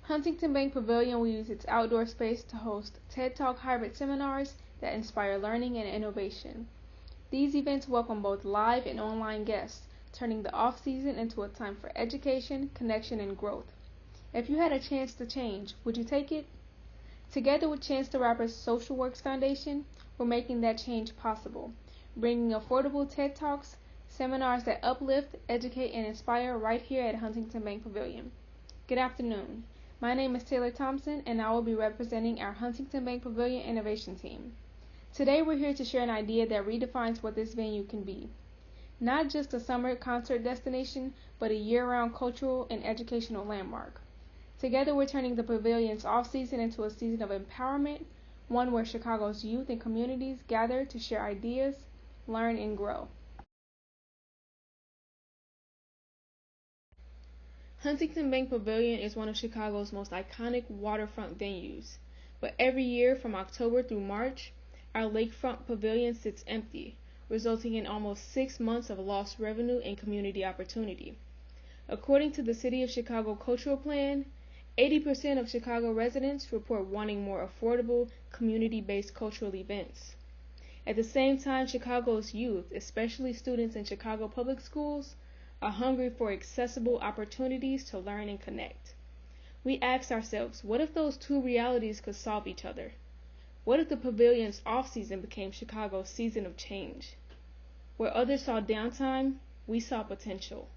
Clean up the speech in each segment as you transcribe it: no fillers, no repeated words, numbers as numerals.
Huntington Bank Pavilion will use its outdoor space to host TED Talk hybrid seminars that inspire learning and innovation. These events welcome both live and online guests, turning the off-season into a time for education, connection, and growth. If you had a chance to change, would you take it? Together with Chance the Rapper's Social Works Foundation, we're making that change possible, bringing affordable TED Talks, seminars that uplift, educate, and inspire right here at Huntington Bank Pavilion. Good afternoon. My name is Taylor Thompson, and I will be representing our Huntington Bank Pavilion Innovation Team. Today we're here to share an idea that redefines what this venue can be. Not just a summer concert destination, but a year-round cultural and educational landmark. Together we're turning the pavilion's off-season into a season of empowerment, one where Chicago's youth and communities gather to share ideas, learn, and grow. Huntington Bank Pavilion is one of Chicago's most iconic waterfront venues, but every year from October through March, our lakefront pavilion sits empty, resulting in almost 6 months of lost revenue and community opportunity. According to the City of Chicago Cultural Plan, 80% of Chicago residents report wanting more affordable, community-based cultural events. At the same time, Chicago's youth, especially students in Chicago public schools, are hungry for accessible opportunities to learn and connect. We asked ourselves, what if those two realities could solve each other? What if the pavilion's off-season became Chicago's season of change? Where others saw downtime, we saw potential.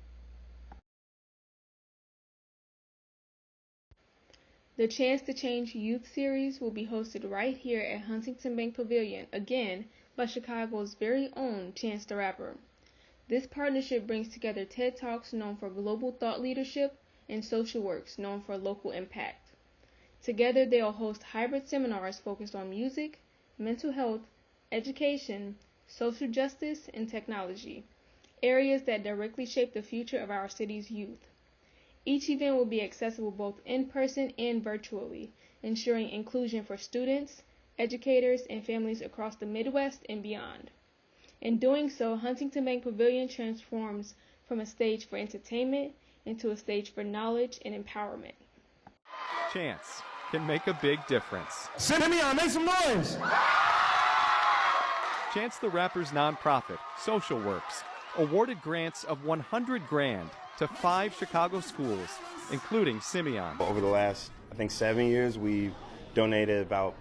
The Chance to Change Youth Series will be hosted right here at Huntington Bank Pavilion, again by Chicago's very own Chance the Rapper. This partnership brings together TED Talks known for global thought leadership and social works known for local impact. Together, they'll host hybrid seminars focused on music, mental health, education, social justice, and technology, areas that directly shape the future of our city's youth. Each event will be accessible both in person and virtually, ensuring inclusion for students, educators, and families across the Midwest and beyond. In doing so, Huntington Bank Pavilion transforms from a stage for entertainment into a stage for knowledge and empowerment. Chance can make a big difference. Simeon, make some noise! Chance the Rapper's nonprofit, Social Works, awarded grants of $100,000 to 5 Chicago schools, including Simeon. Over the last, I think, 7 years, we've donated about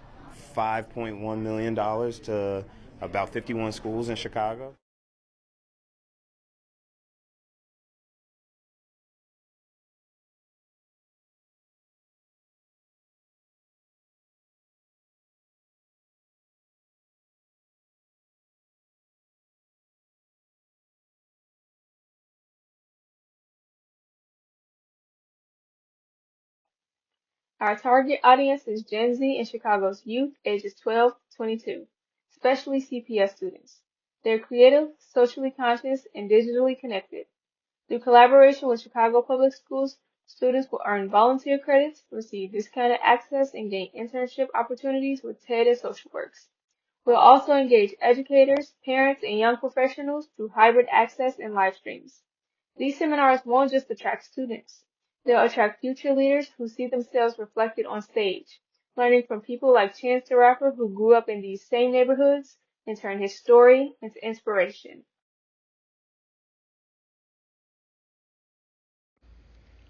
$5.1 million to about 51 schools in Chicago. Our target audience is Gen Z and Chicago's youth ages 12 to 22, especially CPS students. They're creative, socially conscious, and digitally connected. Through collaboration with Chicago Public Schools, students will earn volunteer credits, receive discounted access, and gain internship opportunities with TED and Social Works. We'll also engage educators, parents, and young professionals through hybrid access and live streams. These seminars won't just attract students. They'll attract future leaders who see themselves reflected on stage, learning from people like Chance the Rapper who grew up in these same neighborhoods and turned his story into inspiration.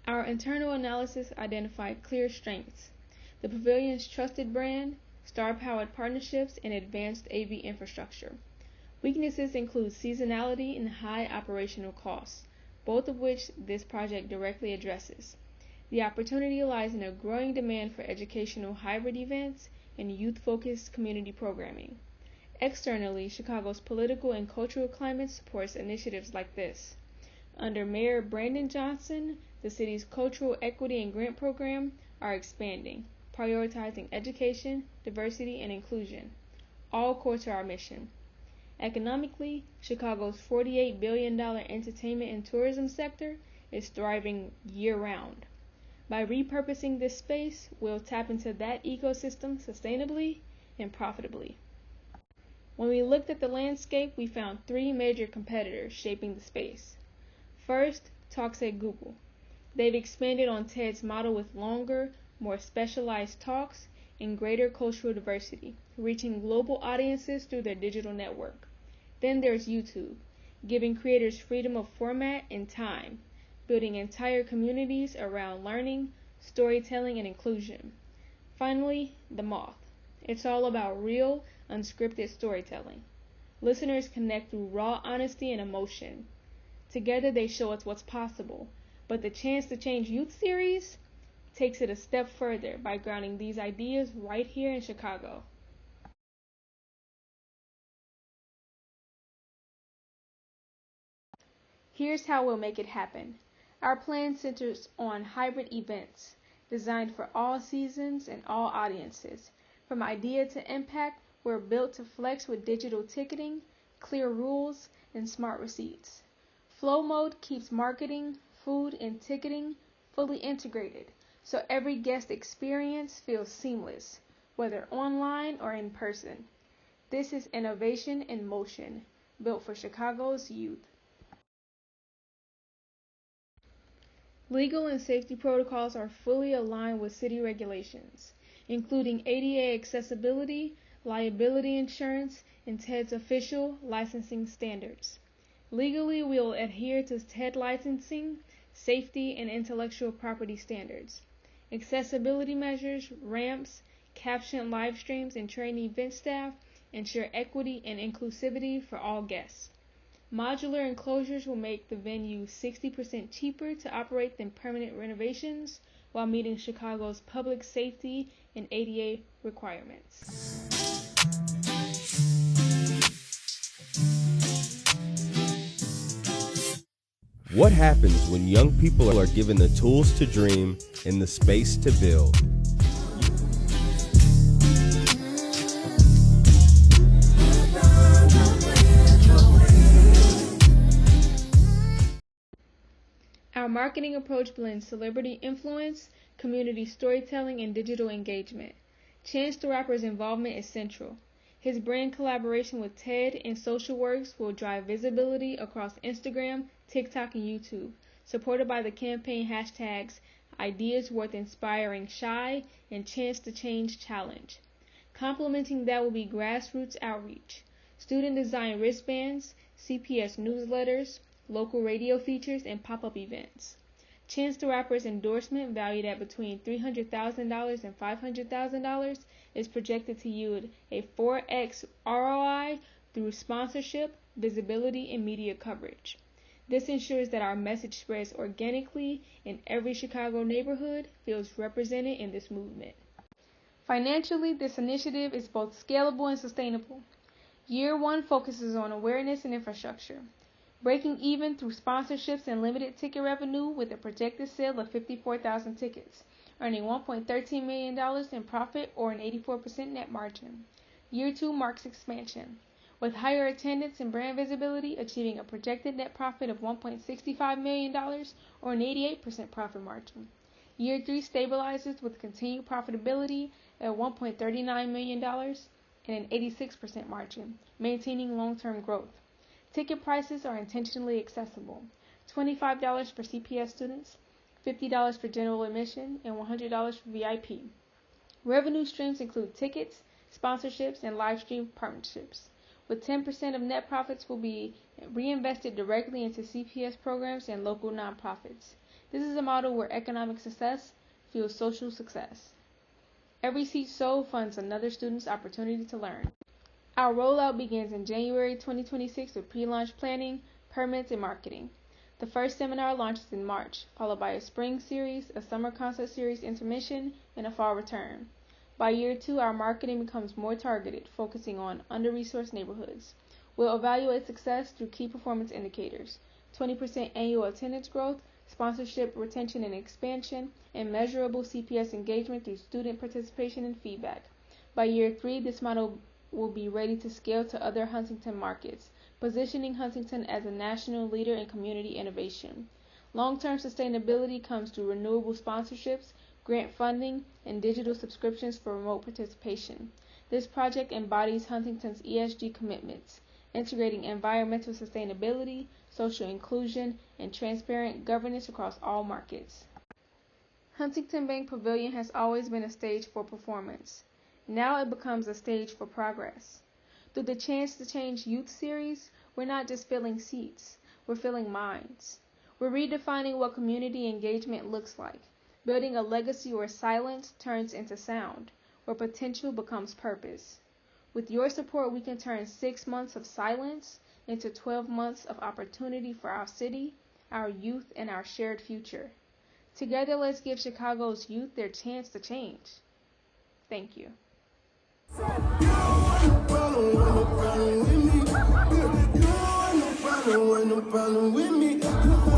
Our internal analysis identified clear strengths: the pavilion's trusted brand, star-powered partnerships, and advanced AV infrastructure. Weaknesses include seasonality and high operational costs, both of which this project directly addresses. The opportunity lies in a growing demand for educational hybrid events and youth-focused community programming. Externally, Chicago's political and cultural climate supports initiatives like this. Under Mayor Brandon Johnson, the city's cultural equity and grant program are expanding, prioritizing education, diversity, and inclusion, all core to our mission. Economically, Chicago's $48 billion entertainment and tourism sector is thriving year-round. By repurposing this space, we'll tap into that ecosystem sustainably and profitably. When we looked at the landscape, we found 3 major competitors shaping the space. First, Talks at Google. They've expanded on TED's model with longer, more specialized talks, and greater cultural diversity, reaching global audiences through their digital network. Then there's YouTube, giving creators freedom of format and time, building entire communities around learning, storytelling, and inclusion. Finally, The Moth. It's all about real, unscripted storytelling. Listeners connect through raw honesty and emotion. Together they show us what's possible, but the Chance to Change Youth series takes it a step further by grounding these ideas right here in Chicago. Here's how we'll make it happen. Our plan centers on hybrid events designed for all seasons and all audiences. From idea to impact, we're built to flex with digital ticketing, clear rules, and smart receipts. Flow mode keeps marketing, food, and ticketing fully integrated, so every guest experience feels seamless, whether online or in person. This is innovation in motion, built for Chicago's youth. Legal and safety protocols are fully aligned with city regulations, including ADA accessibility, liability insurance, and TED's official licensing standards. Legally, we will adhere to TED licensing, safety, and intellectual property standards. Accessibility measures, ramps, captioned live streams, and trained event staff ensure equity and inclusivity for all guests. Modular enclosures will make the venue 60% cheaper to operate than permanent renovations while meeting Chicago's public safety and ADA requirements. What happens when young people are given the tools to dream and the space to build? Our marketing approach blends celebrity influence, community storytelling, and digital engagement. Chance the Rapper's involvement is central. His brand collaboration with TED and SocialWorks will drive visibility across Instagram, TikTok, and YouTube, supported by the campaign hashtags Ideas Worth Inspiring Shy and Chance to Change Challenge. Complementing that will be grassroots outreach, student design wristbands, CPS newsletters, local radio features, and pop-up events. Chance the Rapper's endorsement, valued at between $300,000 and $500,000, is projected to yield a 4x ROI through sponsorship, visibility, and media coverage. This ensures that our message spreads organically and every Chicago neighborhood feels represented in this movement. Financially, this initiative is both scalable and sustainable. Year 1 focuses on awareness and infrastructure, breaking even through sponsorships and limited ticket revenue with a projected sale of 54,000 tickets, earning $1.13 million in profit or an 84% net margin. Year 2 marks expansion, with higher attendance and brand visibility, achieving a projected net profit of $1.65 million or an 88% profit margin. Year 3 stabilizes with continued profitability at $1.39 million and an 86% margin, maintaining long-term growth. Ticket prices are intentionally accessible: $25 for CPS students, $50 for general admission, and $100 for VIP. Revenue streams include tickets, sponsorships, and live stream partnerships, with 10% of net profits will be reinvested directly into CPS programs and local nonprofits. This is a model where economic success fuels social success. Every seat sold funds another student's opportunity to learn. Our rollout begins in January 2026 with pre-launch planning, permits, and marketing. The first seminar launches in March, followed by a spring series, a summer concert series intermission, and a fall return. By year 2, our marketing becomes more targeted, focusing on under-resourced neighborhoods. We'll evaluate success through key performance indicators: 20% annual attendance growth, sponsorship retention and expansion, and measurable CPS engagement through student participation and feedback. By year 3, this model will be ready to scale to other Huntington markets, positioning Huntington as a national leader in community innovation. Long-term sustainability comes through renewable sponsorships, grant funding, and digital subscriptions for remote participation. This project embodies Huntington's ESG commitments, integrating environmental sustainability, social inclusion, and transparent governance across all markets. Huntington Bank Pavilion has always been a stage for performance. Now it becomes a stage for progress. Through the Chance to Change Youth Series, we're not just filling seats, we're filling minds. We're redefining what community engagement looks like, building a legacy where silence turns into sound, where potential becomes purpose. With your support, we can turn 6 months of silence into 12 months of opportunity for our city, our youth, and our shared future. Together, let's give Chicago's youth their chance to change. Thank you. Problem with me.